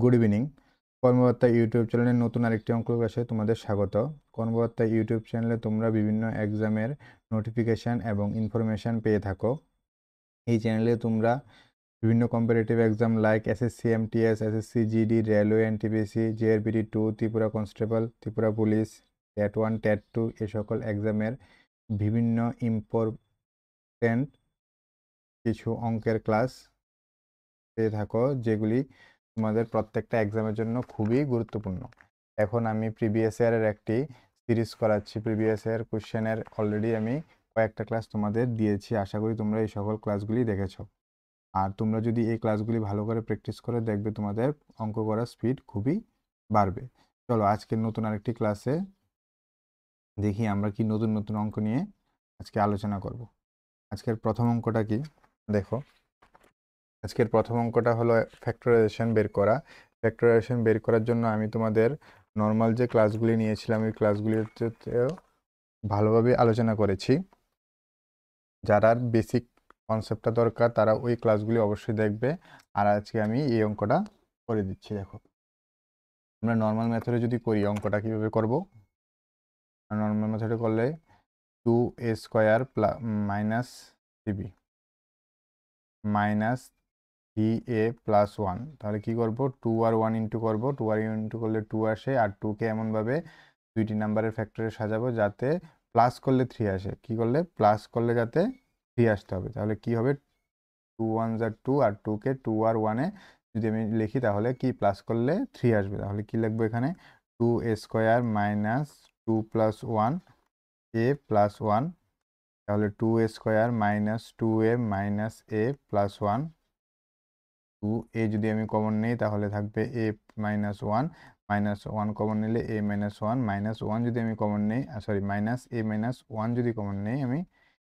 Good evening. কর্মকর্তা YouTube চ্যানেলের নতুন আরেকটি অঙ্ক ক্লাসে তোমাদের স্বাগত। কর্মকর্তা ইউটিউব চ্যানেলে তোমরা বিভিন্ন এক্সামের নোটিফিকেশান এবং ইনফরমেশান পেয়ে থাকো। এই চ্যানেলে তোমরা বিভিন্ন competitive exam like SSC MTS, SSC GD, railway, NTPC, JRBT 2, Tripura constable, Tripura police, TET 1, TET 2 এ সকল এক্সামের বিভিন্ন ইম্পর্টেন্ট কিছু অঙ্কের ক্লাস পেয়ে থাকো, যেগুলি তোমাদের প্রত্যেকটা এক্সামের জন্য খুবই গুরুত্বপূর্ণ। এখন আমি প্রিভিয়াস ইয়ারের একটি সিরিজ করাচ্ছি। প্রিভিয়াস ইয়ার কোশ্চেনের অলরেডি আমি কয়েকটা ক্লাস তোমাদের দিয়েছি। আশা করি তোমরা এই সকল ক্লাসগুলি দেখেছো। আর তোমরা যদি এই ক্লাসগুলি ভালো করে প্র্যাকটিস করে দেখবে, তোমাদের অঙ্ক করার স্পিড খুবই বাড়বে। চলো আজকের নতুন আরেকটি ক্লাসে দেখি আমরা কি নতুন নতুন অঙ্ক নিয়ে আজকে আলোচনা করব। আজকের প্রথম অঙ্কটা কি দেখো। আজকের প্রথম অঙ্কটা হলো ফ্যাক্টরাইজেশন বের করা। ফ্যাক্টরাইজেশন বের করার জন্য আমি তোমাদের নর্মাল যে ক্লাসগুলি নিয়েছিলাম ওই ক্লাসগুলিতেও ভালোভাবে আলোচনা করেছি। যারা বেসিক কনসেপ্টটা দরকার তারা ওই ক্লাসগুলি অবশ্যই দেখবে। আর আজকে আমি এই অঙ্কটা করে দিচ্ছি। দেখো, আমরা নর্মাল মেথডে যদি করি অঙ্কটা কীভাবে করব। নর্মাল মেথডে করলে 2a² minus 3b minus 3a plus 1, তাহলে কি করব 2 আর 1 ইন্টু করব। 2 আর ইন্টু করলে 2 আসে, আর 2কে এমনভাবে দুইটি নাম্বারের ফ্যাক্টরে সাজাবো যাতে প্লাস করলে 3 আসে। কি করলে প্লাস করলে যাতে 3 আসতে হবে। তাহলে কি হবে 2 1 যা 2, আর 2কে 2 আর 1-এ যদি আমি লিখি তাহলে কি প্লাস করলে 3 আসবে। তাহলে কি লিখবো এখানে 2a² minus 2 plus 1 a plus 1। তাহলে 2a² minus 2a minus a plus 1। 2a যদি আমি কমন নেই তাহলে থাকবে a মাইনাস 1, মাইনাস 1 কমন নিলে a মাইনাস 1, মাইনাস 1 যদি আমি কমন নেই, সরি মাইনাস a মাইনাস 1 যদি কমন নেই আমি,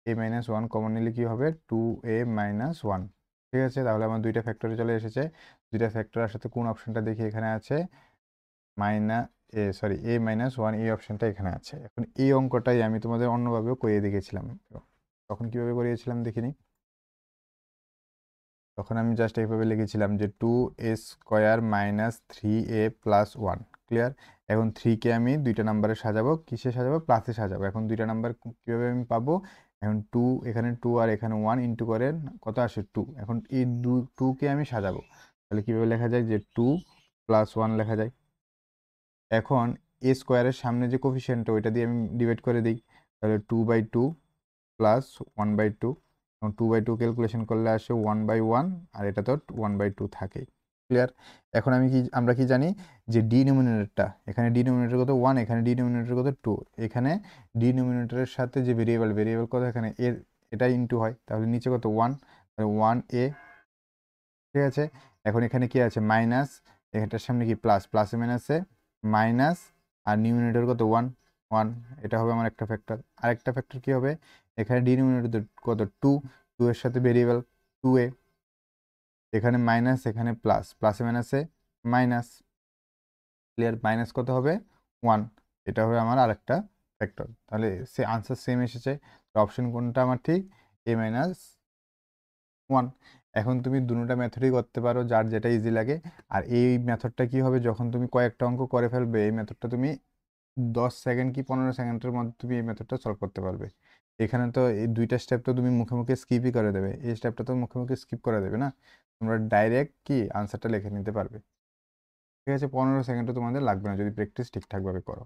a মাইনাস 1 কমন নিলে কি হবে 2a মাইনাস 1। ঠিক আছে, তাহলে আমার দুইটা ফ্যাক্টরে চলে এসেছে। দুইটা ফ্যাক্টরের সাথে কোন অপশনটা দেখি এখানে আছে, a মাইনাস 1 এই অপশনটা এখানে আছে। এখন এই অঙ্কটাই আমি তোমাদের অন্যভাবেও করিয়ে দেখিয়েছিলাম। তখন কিভাবে করিয়েছিলাম দেখিনি। তখন আমি জাস্ট এইভাবে লিখেছিলাম যে 2a² minus 3a plus 1। Clear. এখন 3কে আমি দুইটা নাম্বারে সাজাবো। কিসে সাজাবো? প্লাসে সাজাবো। এখন দুইটা নাম্বার কীভাবে আমি পাবো? এখন 2, এখানে 2 আর এখানে 1 ইন্টু করে কত আসে 2। এখন এই 2কে আমি সাজাবো। তাহলে কীভাবে লেখা যায় যে 2 প্লাস 1 লেখা যায়। এখন a² সামনে যে কোফিশিয়েন্টটা ওইটা দিয়ে আমি ডিভাইড করে দিই। তাহলে 2/2 প্লাস 1/2। এবং 2/2 ক্যালকুলেশন করলে আসে 1/1, আর এটা তো 1/2 থাকেই। ক্লিয়ার। এখন আমরা কি জানি যে ডিনোমিনেটরটা, এখানে ডিনোমিনেটর কত 1, এখানে ডিনোমিনেটর কত 2। এখানে ডিনোমিনেটরের সাথে যে ভেরিয়েবল কত এখানে এটা ইন্টু হয়, তাহলে নিচে কত 1, তাহলে 1a। ঠিক আছে। এখন এখানে কি আছে মাইনাস, এটার সামনে কি প্লাস, প্লাসে মাইনাসে মাইনাস, আর নিউমিনেটর কত 1 1। এটা হবে আমার একটা ফ্যাক্টর। আরেকটা ফ্যাক্টর কি হবে, এখানে ডিনোমিনেটর কত 2, 2 এর সাথে ভেরিয়েবল 2a, এখানে মাইনাস এখানে প্লাস, প্লাসে মাইনাসে মাইনাস। ক্লিয়ার। মাইনাস কত হবে 1, এটা হবে আমার আরেকটা ফ্যাক্টর। তাহলে সে আনসার সেম এসেছে। তো অপশন কোনটা আমার ঠিক, a মাইনাস 1। এখন তুমি দুটোটা মেথডই করতে পারো, যার যেটা ইজি লাগে। আর এই মেথডটা কি হবে, যখন তুমি কয়েকটা অঙ্ক করে ফেলবে এই মেথডটা তুমি 10 সেকেন্ড কি 15 সেকেন্ডের মধ্যে তুমি এই মেথডটা সলভ করতে পারবে। এখানে তো এই দুইটা স্টেপ তো তুমি মুখে মুখে স্কিপই করে দেবে, এই স্টেপটা তো মুখে মুখে স্কিপ করে দেবে না, তোমরা ডাইরেক্ট কি আনসারটা লিখে নিতে পারবে। ঠিক আছে, 15 সেকেন্ডও তোমাদের লাগবে না যদি প্র্যাকটিস ঠিকঠাকভাবে করো।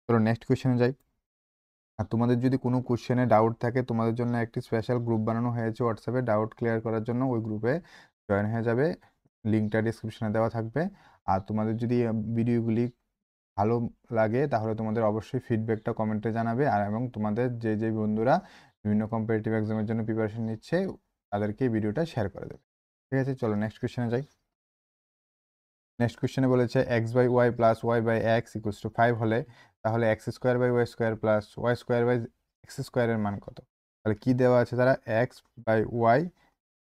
চলো নেক্সট কোয়েশ্চেনে যাই। আর তোমাদের যদি কোনো কোশ্চেনে ডাউট থাকে, তোমাদের জন্য একটি স্পেশাল গ্রুপ বানানো হয়েছে হোয়াটসঅ্যাপে, ডাউট ক্লিয়ার করার জন্য ওই গ্রুপে জয়েন হয়ে যাবে। লিঙ্কটা ডিসক্রিপশনে দেওয়া থাকবে। আর তোমাদের যদি ভিডিওগুলি ভালো লাগে তাহলে তোমাদের অবশ্যই ফিডব্যাকটা কমেন্টে জানাবে। আর এবং তোমাদের যে বন্ধুরা বিভিন্ন কম্পিটিটিভ এক্সামের জন্য প্রিপারেশন নিচ্ছে তাদেরকে এই ভিডিওটা শেয়ার করে দেবে। ঠিক আছে, চলো নেক্সট কোয়েশ্চেনে যাই। নেক্সট কোয়েশ্চেনে বলেছে x/y plus y/x equals to 5 হলে তাহলে x² প্লাস y² এর মান কত? তাহলে কি দেওয়া আছে তারা, x/y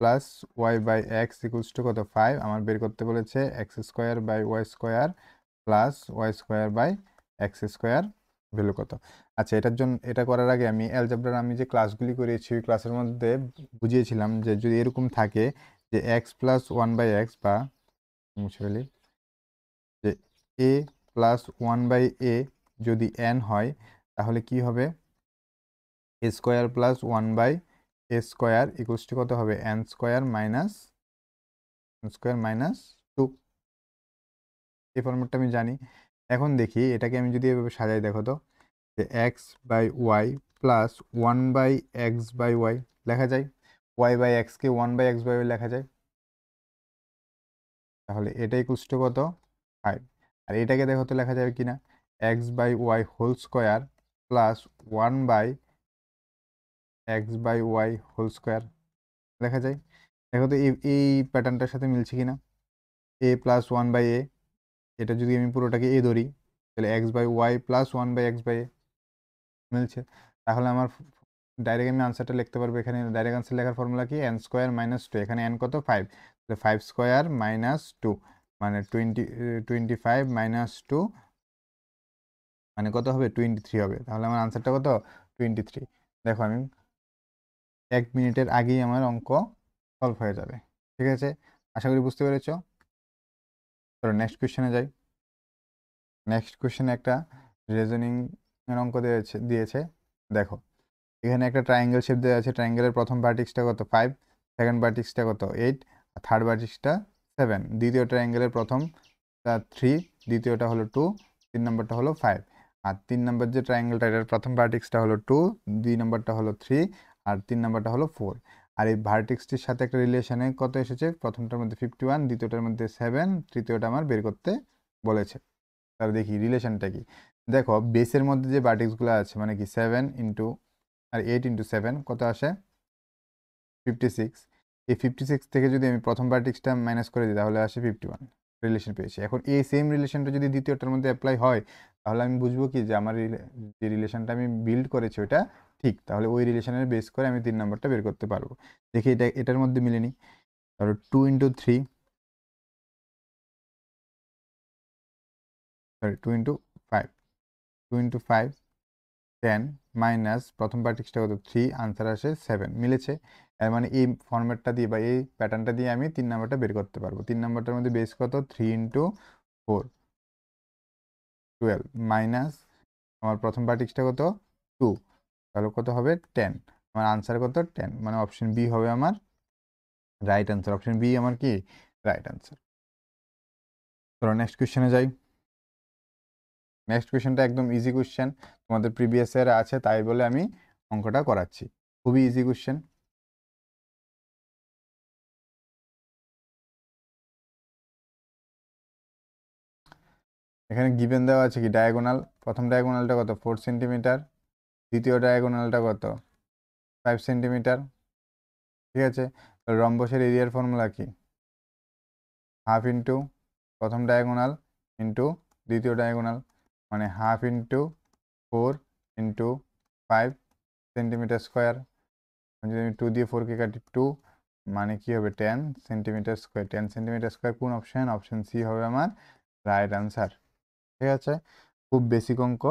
plus y/x equals to কত 5। আমার বের করতে বলেছে x² প্লাস y² ভ্যালু কত। আচ্ছা, এটার জন্য এটা করার আগে আমি অ্যালজেব্রার আমি যে ক্লাসগুলি করিয়েছি ওই ক্লাসের মধ্যে বুঝিয়েছিলাম যে যদি এরকম থাকে যে x প্লাস 1/x বা মুছে ফেলি, যে এ প্লাস 1/a যদি n হয় তাহলে কি হবে, a square plus 1/a square equals two কত হবে, n স্কোয়ার মাইনাস 2। এই ফর্মেটটা আমি জানি। এখন দেখি এটাকে আমি যদি এভাবে সাজাই, দেখো তো, যে x/y প্লাস 1/x/y লেখা যায়, y/x-কে 1/x/y লেখা যায়, তাহলে এটা ইকুয়ালস টু কত, 5। আর এটাকে দেখো তো লেখা যাবে কিনা, x/y whole square plus 1/x/y whole square লেখা যায়। দেখো তো এই প্যাটার্নটার সাথে মিলছে কিনা, a প্লাস 1/a, এটা যদি আমি পুরোটাকে a ধরি তাহলে x/y প্লাস 1/x/a মিলছে। তাহলে আমার ডাইরেক্ট আমি আনসারটা লিখতে পারবো। এখানে ডাইরেক্ট আনসার লেখার ফর্মুলা কি, n স্কোয়ার মাইনাস 2, এখানে n কত, 5, তাহলে 5 স্কোয়ার মাইনাস 2 মানে 25 মাইনাস 2 মানে কত হবে, 23 হবে। তাহলে আমার আনসারটা কত, 23। দেখো আমি 1 মিনিটের আগেই আমার অঙ্ক সলভ হয়ে যাবে। ঠিক আছে, আশা করি বুঝতে পেরেছ। তো নেক্সট কোয়েশ্চেনে যাই। নেক্সট কোয়েশ্চেনে একটা রিজনিং এর অঙ্ক দিয়েছে। দেখো এখানে একটা ট্রায়াঙ্গেল শেপ দেওয়া আছে, ট্রায়াঙ্গেলের প্রথম ভার্টিক্সটা কত, 5, সেকেন্ড ভার্টিক্সটা কত, 8, আর থার্ড ভার্টিক্সটা 7। দ্বিতীয় ট্রায়াঙ্গেলের প্রথমটা 3, দ্বিতীয়টা হলো 2, 3 নম্বরটা হলো 5। আর 3 নম্বর যে ট্রায়াঙ্গেলটা, এটার প্রথম ভার্টিক্সটা হলো 2, 2 নম্বরটা হলো 3, আর 3 নম্বরটা হলো 4। আর এই ভার্টিক্সটির সাথে একটা রিলেশনে কত এসেছে, প্রথমটার মধ্যে 51, দ্বিতীয়টার মধ্যে 7, তৃতীয়টা আমার বের করতে বলেছে। তাহলে দেখি রিলেশনটা কি। দেখো বেসের মধ্যে যে ভার্টিক্সগুলো আছে মানে কি 7 ইন্টু আর 8 ইন্টু 7 কত আসে, 56। এই 56 থেকে যদি আমি প্রথম ভার্টিক্সটা মাইনাস করে দিই তাহলে আসে 51, রিলেশন পেয়েছি। এখন এই সেম রিলেশনটা যদি দ্বিতীয়টার মধ্যে অ্যাপ্লাই হয় তাহলে আমি বুঝবো কি, যে আমার যে রিলেশনটা আমি বিল্ড করেছি ওটা ঠিক। তাহলে ওই রিলেশনের বেস করে আমি 3 নম্বরটা বের করতে পারবো। দেখি এটার মধ্যে মিলেনি। তাহলে 2 into 3, sorry 2 into 5, 2 into 5 10 minus প্রথম ভার্টিক্সটা কত, 3, আনসার আসে 7, মিলেছে। এর মানে এই ফর্ম্যাটটা দিয়ে বা এই প্যাটার্নটা দিয়ে আমি 3 নাম্বারটা বের করতে পারবো। 3 নাম্বারটার মধ্যে বেস কত, 3 ইন্টু 4 12 মাইনাস আমার প্রথম ভার্টিক্সটা কত, 2, তাহলে কত হবে 10। আমার আনসার কত, 10, মানে অপশন বি হবে আমার রাইট আনসার। অপশন বি আমার কি রাইট আনসার। চলো নেক্সট কোয়েশ্চেনে যাই। নেক্সট কোয়েশ্চেনটা একদম ইজি কোয়েশ্চেন, তোমাদের প্রিভিয়াস ইয়ারে আছে তাই বলে আমি অঙ্কটা করাচ্ছি। খুবই ইজি কোয়েশ্চেন। এখানে গিভেন দেওয়া আছে কি, ডায়াগোনাল, প্রথম ডায়াগোনালটা কত, 4 সেন্টিমিটার, দ্বিতীয় ডায়াগোনালটা কত, 5 সেন্টিমিটার। ঠিক আছে, রম্বসের এরিয়ার ফর্মুলা কি, হাফ ইন্টু প্রথম ডায়াগোনাল ইন্টু দ্বিতীয় ডায়াগোনাল, মানে half into 4 into 5 centimetre square. যদি আমি 2 দিয়ে 4কে কাটি 2, মানে কি হবে 10 সেন্টিমিটার স্কোয়ার। 10 সেন্টিমিটার স্কোয়ার কোন অপশন, অপশন সি হবে আমার রাইট আনসার। ঠিক আছে, খুব বেসিক অঙ্ক।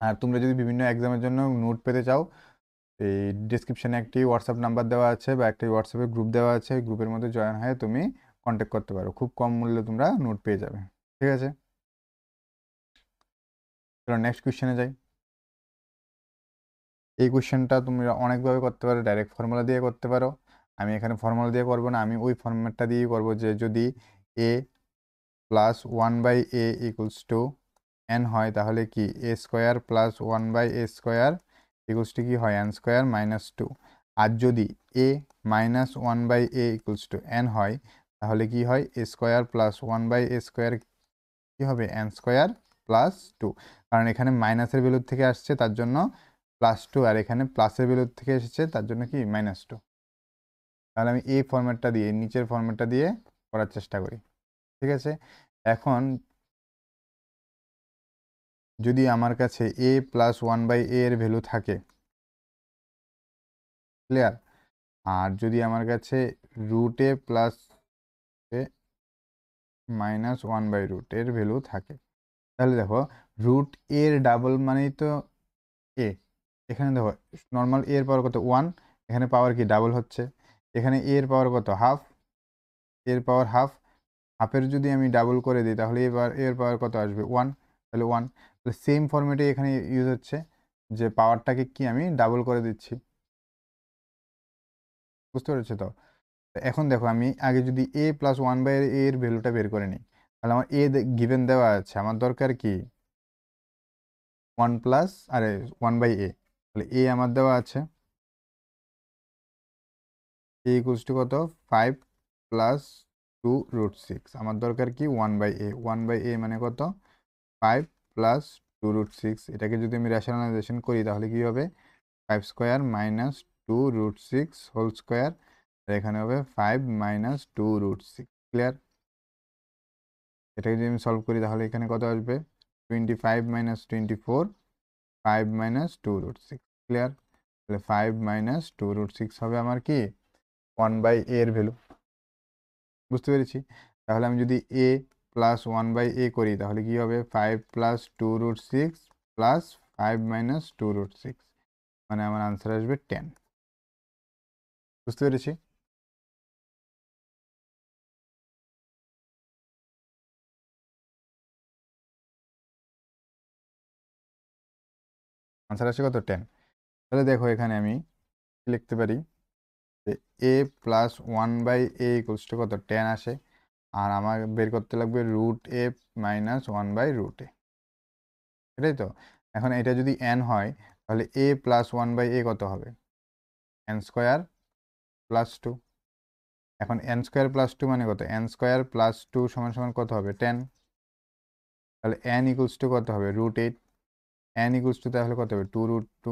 আর তোমরা যদি বিভিন্ন এক্সামের জন্য নোট পেতে চাও, এই ডিসক্রিপশানে একটি হোয়াটসঅ্যাপ নাম্বার দেওয়া আছে বা একটি হোয়াটসঅ্যাপে গ্রুপ দেওয়া আছে, গ্রুপের মধ্যে জয়েন হয়ে তুমি কন্ট্যাক্ট করতে পারো, খুব কম মূল্যে তোমরা নোট পেয়ে যাবে। ঠিক আছে, চলো নেক্সট কোয়েশ্চেনে যাই। এই কোয়েশ্চেনটা তুমি অনেকভাবে করতে পারো, ডাইরেক্ট ফর্মুলা দিয়ে করতে পারো। আমি এখানে ফর্মুলা দিয়ে করবো না, আমি ওই ফর্ম্যাটটা দিয়েই করবো, যে যদি a plus 1/a equals to n হয় তাহলে কি a square plus 1/a square equals to কি হয়, এন স্কোয়ার মাইনাস 2। আর যদি a minus 1/a equals to n হয় তাহলে কি হয়, এ স্কোয়ার প্লাস 1/a স্কোয়ার কি হবে, এন স্কোয়ার প্লাস 2। কারণ এখানে মাইনাসের ভ্যালুর থেকে আসছে তার জন্য +2, আর এখানে প্লাসের ভ্যালুর থেকে এসেছে তার জন্য কি -2। তাহলে আমি এই ফর্ম্যাটটা দিয়ে, নিচের ফর্ম্যাটটা দিয়ে করার চেষ্টা করি। ঠিক আছে, এখন যদি আমার কাছে a প্লাস 1/a এর ভ্যালু থাকে, ক্লিয়ার, আর যদি আমার কাছে √a প্লাস a মাইনাস 1/√, এর ভ্যালু থাকে, তাহলে দেখো √a এর ডাবল মানেই তো a। এখানে দেখো নর্মাল a এর পাওয়ার কত, 1, এখানে পাওয়ার কি ডাবল হচ্ছে, এখানে a এর পাওয়ার কত, হাফ, এর পাওয়ার হাফ, হাফের যদি আমি ডাবল করে দিই তাহলে এর পাওয়ার কত আসবে 1, তাহলে 1। তাহলে সেম ফর্মেটে এখানে ইউজ হচ্ছে যে পাওয়ারটাকে কি আমি ডাবল করে দিচ্ছি, বুঝতে পেরেছো তো? এখন দেখো আমি আগে যদি a প্লাস 1/a এর ভ্যালুটা বের করে নিই, তাহলে আমার a গিভেন দেওয়া আছে, আমার দরকার কি 1/a, তাহলে a আমার দেওয়া আছে a ইকুয়ালস টু কত 5 প্লাস 2√6, আমার দরকার কি 1/a, 1/a মানে কত 5 প্লাস 2√6। এটাকে যদি আমি রেশনালাইজেশন করি তাহলে কি হবে 5 স্কোয়ার মাইনাস 2√6 হোল স্কোয়ার, এখানে হবে 5 মাইনাস 2√6। ক্লিয়ার? এটাকে যদি আমি সলভ করি তাহলে এখানে কত আসবে 25 মাইনাস 24, 5 মাইনাস 2√6। ক্লিয়ার? তাহলে 5 মাইনাস 2√6 হবে আমার কি 1/a এর ভ্যালু, বুঝতে পেরেছি? তাহলে আমি যদি a প্লাস 1/a করি তাহলে কি হবে 5 প্লাস 2√6 প্লাস 5 মাইনাস 2√6, মানে আমার আনসার আসবে 10। বুঝতে পেরেছি? আনসার আসে কত 10। তাহলে দেখো এখানে আমি কি লিখতে পারি যে a plus 1/a equals two কত 10 আসে, আর আমার বের করতে লাগবে √a মাইনাস 1/√a, এটাই তো? এখন এটা যদি n হয় তাহলে a প্লাস 1/a কত হবে n স্কোয়ার প্লাস 2। এখন n স্কোয়ার প্লাস 2 মানে কত n স্কোয়ার প্লাস 2 সমান সমান কত হবে 10। তাহলে n ইকুয়ালস টু কত হবে √8, n ইকুয়ালস টু তাহলে কত হবে 2√2।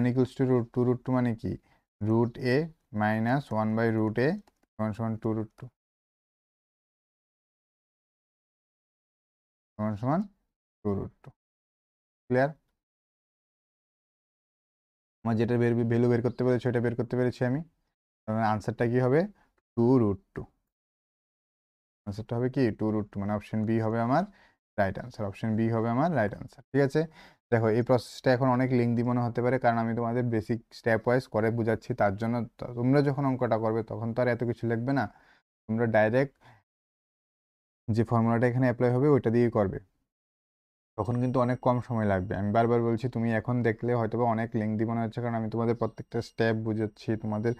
n ইকুয়ালস টু 2√2 মানে কি √a মাইনাস 1/√a সমান সমান 2√2 সমান সমান 2√2। ক্লিয়ার? আমার যেটা ভ্যালু বের করতে পেরেছি ওটা বের করতে পেরেছি আমি, তাহলে আনসারটা কি হবে 2√2। আনসারটা হবে কি 2√2, মানে অপশন বি হবে আমার রাইট আনসার, অপশন বি হবে আমার রাইট আনসার। ঠিক আছে? দেখো এই প্রসেসটা এখন অনেক লিংদি মনে হতে পারে, কারণ আমি তোমাদের বেসিক স্টেপ ওয়াইজ করে বুঝাচ্ছি, তার জন্য তোমরা যখন অঙ্কটা করবে তখন তো আর এত কিছু লিখবে না, তোমরা ডাইরেক্ট যে ফর্মুলাটা এখানে অ্যাপ্লাই হবে ওইটা দিয়েই করবে, তখন কিন্তু অনেক কম সময় লাগবে। আমি বারবার বলছি তুমি এখন দেখলে হয়তোবা অনেক লেংদি মনে হচ্ছে, কারণ আমি তোমাদের প্রত্যেকটা স্টেপ বুঝাচ্ছি, তোমাদের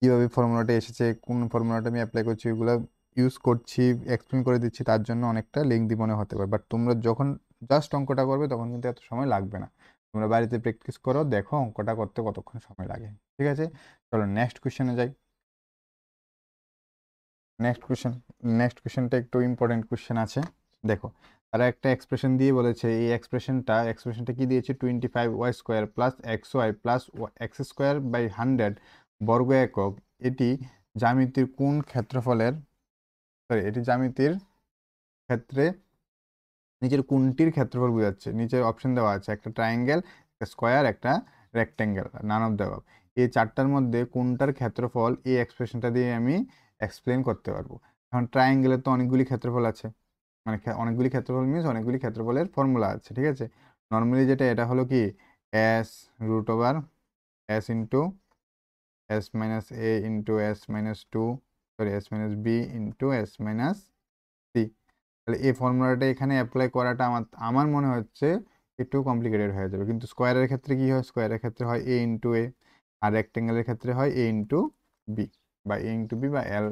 কীভাবে ফর্মুলাটা এসেছে, কোন ফর্মুলাটা আমি অ্যাপ্লাই করছি, ওইগুলো ইউজ করছি, এক্সপ্লেন করে দিচ্ছি, তার জন্য অনেকটা লেংদি মনে হতে পারে। বাট তোমরা যখন জাস্ট অঙ্কটা করবে তখন কিন্তু এত সময় লাগবে না। তোমরা বাড়িতে প্র্যাকটিস করো, দেখো অঙ্কটা করতে কতক্ষণ সময় লাগে। ঠিক আছে? চলো নেক্সট কোশ্চেনে যাই। নেক্সট কোশ্চেনটা একটু ইম্পর্টেন্ট কোশ্চেন আছে। দেখো তারা একটা এক্সপ্রেশন দিয়ে বলেছে, এই এক্সপ্রেশনটা কি দিয়েছে 25y² plus xy plus x²/100 বর্গ একক, এটি জ্যামিতির কোন ক্ষেত্রফলের এটি জ্যামিতির ক্ষেত্রে নিচের কোনটির ক্ষেত্রফল বোঝাচ্ছে? নিচের অপশন দেওয়া আছে একটা ট্রায়াঙ্গেল, একটা স্কোয়ার, একটা রেক্ট্যাঙ্গেল, নান অফ দেওয়া। এই চারটার মধ্যে কোনটার ক্ষেত্রফল এই এক্সপ্রেশনটা দিয়ে আমি এক্সপ্লেন করতে পারবো। এখন ট্রায়াঙ্গেলের তো অনেকগুলি ক্ষেত্রফল আছে, মানে অনেকগুলি ক্ষেত্রফল মিনস অনেকগুলি ক্ষেত্রফলের ফর্মুলা আছে। ঠিক আছে? নর্মালি যেটা এটা হলো কি s into s minus a into s-b into s-c। তাহলে এই ফর্মুলাটা এখানে অ্যাপ্লাই করাটা আমার মনে হচ্ছে একটু কমপ্লিকেটেড হয়ে যাবে, কিন্তু স্কোয়ারের ক্ষেত্রে কি হয়, স্কোয়ারের ক্ষেত্রে হয় a ইন্টু a, আর রেক্টেঙ্গেলের ক্ষেত্রে হয় a ইন্টু b, বা a ইন্টু b বা l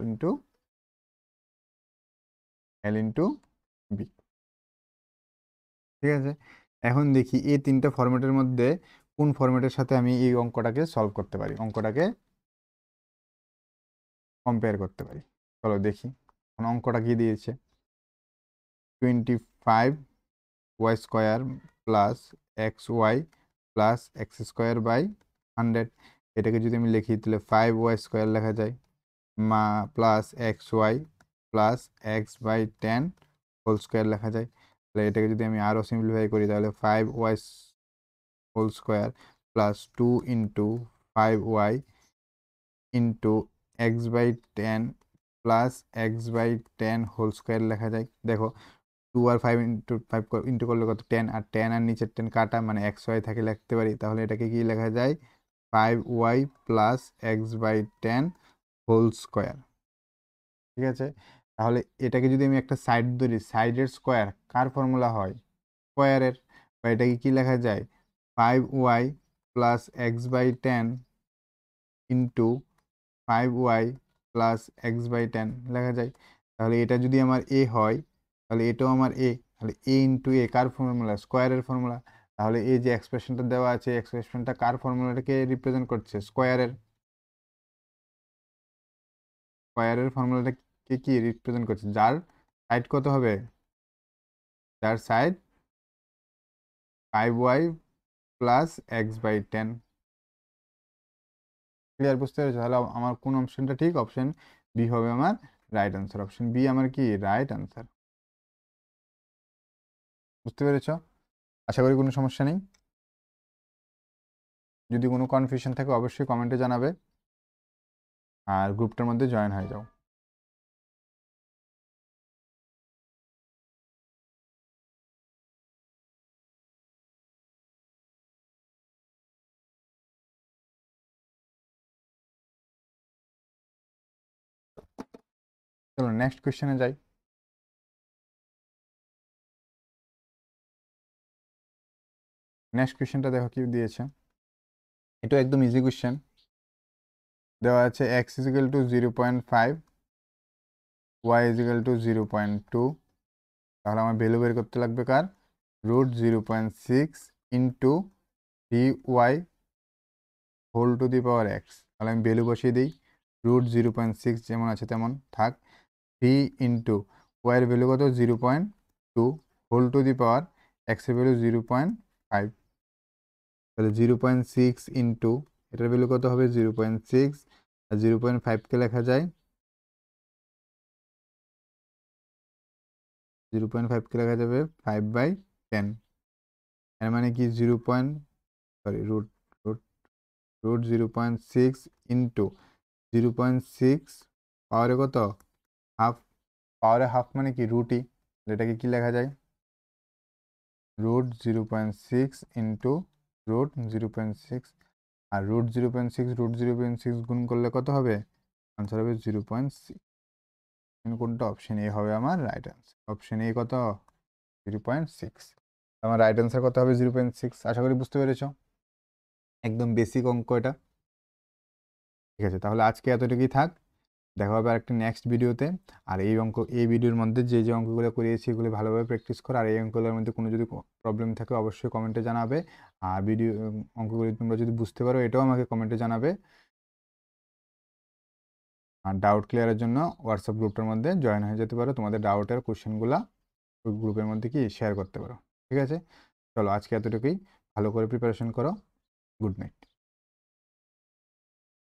ইন্টু b। ঠিক আছে? এখন দেখি এই তিনটা ফরম্যাটের মধ্যে কোন ফরম্যাটের সাথে আমি এই অঙ্কটাকে সলভ করতে পারি, অঙ্কটাকে কম্পেয়ার করতে পারি। চলো দেখি এখন অঙ্কটা কি দিয়েছে 25y² plus xy plus x²/100। এটাকে যদি আমি লিখি তাহলে 5y² লেখা যায় plus xy plus x/10 whole square লেখা যায়। তাহলে এটাকে যদি আমি আরও সিম্পলিফাই করি তাহলে 5y whole square plus 2 into 5y into x/10 plus x/10 whole square লেখা যায়। দেখো 2 আর 5 ইন্টু 5 ইন্টু করলে কত 10, আর 10 আর নিচের 10 কাটা, মানে xy থাকে লিখতে পারি। তাহলে এটাকে কি লেখা যায় 5y plus x/10 whole square. ঠিক আছে? তাহলে এটাকে যদি আমি একটা সাইড ধরি, সাইডের স্কোয়ার কার ফর্মুলা হয়? স্কোয়ারের। বা এটাকে কি লেখা যায়? 5y plus x by 10 into 5y plus x by 10 লেখা যায়। তাহলে এটা যদি আমার এ হয়, তাহলে এটাও আমার এ। তাহলে এ ইন্টু এ কার ফর্মুলা? স্কোয়ারের ফর্মুলা। তাহলে এই যে এক্সপ্রেশনটা দেওয়া আছে, এক্সপ্রেশনটা কার ফর্মুলাটাকে রিপ্রেজেন্ট করছে? স্কোয়ারের। স্কোয়ারের ফর্মুলাটাকে কি রিপ্রেজেন্ট করছে? যার সাইড কত হবে? যার side 5y plus x by 10। Clear? বুঝতে পেরেছো? তাহলে আমার কোন অপশনটা ঠিক? অপশন বি হবে আমার রাইট আনসার। অপশন বি আমার কি রাইট আনসার। বুঝতে পেরেছো? আশা করি কোনো সমস্যা নেই। যদি কোনো কনফিউশন থাকে অবশ্যই কমেন্টে জানাবে, আর গ্রুপটার মধ্যে জয়েন হয়ে যাও। চলো নেক্সট কোয়েশ্চেনে যাই। নেক্সট কোয়েশ্চেনটা দেখো কি দিয়েছে। এটা একদম ইজি কোয়েশ্চেন। দেওয়া আছে x equal to 0.5, y equal to 0.2। তাহলে আমার ভ্যালু বের করতে লাগবে কার? Root 0.6 into 3y whole to the power x. তাহলে আমি ভ্যালু বসিয়ে দিই। রুট 0.6 যেমন আছে তেমন থাক। 3 ইন্টু ওয়াইয়ের ভ্যালু কত? 0.2 হোল টু দি পাওয়ার এক্সের ভ্যালু 0.5। তাহলে 0.6 ইন্টু এটার ভ্যালু কত হবে? 0.6। আর 0.5কে লেখা যায় 0.5কে লেখা যাবে 5/10। এর মানে কি রুট রুট রুট 0.6 ইন্টু 0.6 পাওয়ারে কত? হাফ। পাওয়ারে হাফ মানে কি? রুটই। এটাকে কি লেখা যায়? Root 0.6 into root 0.6। আর রুট 0.6 গুণ করলে কত হবে? আনসার হবে 0.6। কোনটা? অপশন এ হবে আমার রাইট আনসার। অপশন এ কত? 0.6। আমার রাইট আনসার কত হবে? 0.6। আশা করি বুঝতে পেরেছো। একদম বেসিক অঙ্ক এটা। ঠিক আছে, তাহলে আজকে এতটুকুই থাক। দেখা হবে আর একটা নেক্সট ভিডিওতে। আর এই ভিডিওর মধ্যে যে যে অঙ্কগুলো করিয়েছি এগুলো ভালোভাবে প্র্যাকটিস করো। আর এই অঙ্কগুলোর মধ্যে কোনো যদি প্রবলেম থাকে অবশ্যই কমেন্টে জানাবে। আর অঙ্কগুলি তোমরা যদি বুঝতে পারো এটাও আমাকে কমেন্টে জানাবে। আর ডাউট ক্লিয়ারের জন্য হোয়াটসঅ্যাপ গ্রুপটার মধ্যে জয়েন হয়ে যেতে পারো। তোমাদের ডাউটের কোশ্চেনগুলো ওই গ্রুপের মধ্যে কি শেয়ার করতে পারো। ঠিক আছে, চলো আজকে এতটুকুই। ভালো করে প্রিপারেশন করো। Good night.